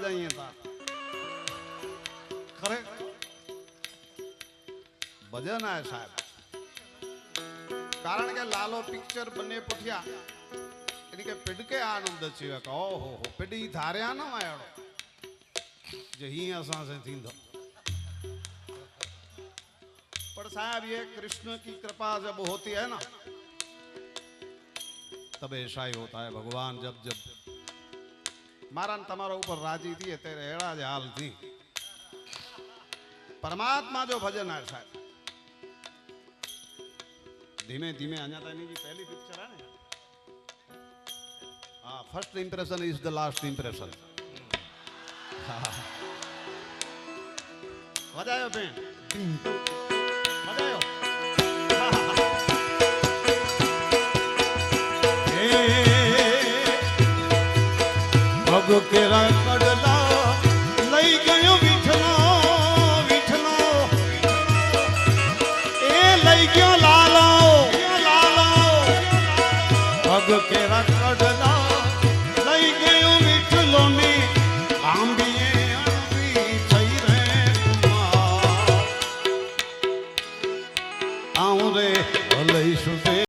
वजाइए था खरे भजन है साहब कारण के लालो पिक्चर बने पुठिया इनके पिडके आनंद छे का ओहो पिडी धार्या न आयो जो ही असा से थींदो पर साहब ये कृष्ण की कृपा जब होती है ना तब ऐसा ही होता है भगवान जब जब मारा तमारा ऊपर राजी थी तेरे एड़ा ज हाल थी परमात्मा जो भजन है साहब धीमे धीमे अञा तानी जी पहली पिक्चर है ना हाँ first impression is the last impression वजायो बेन वजायो भग के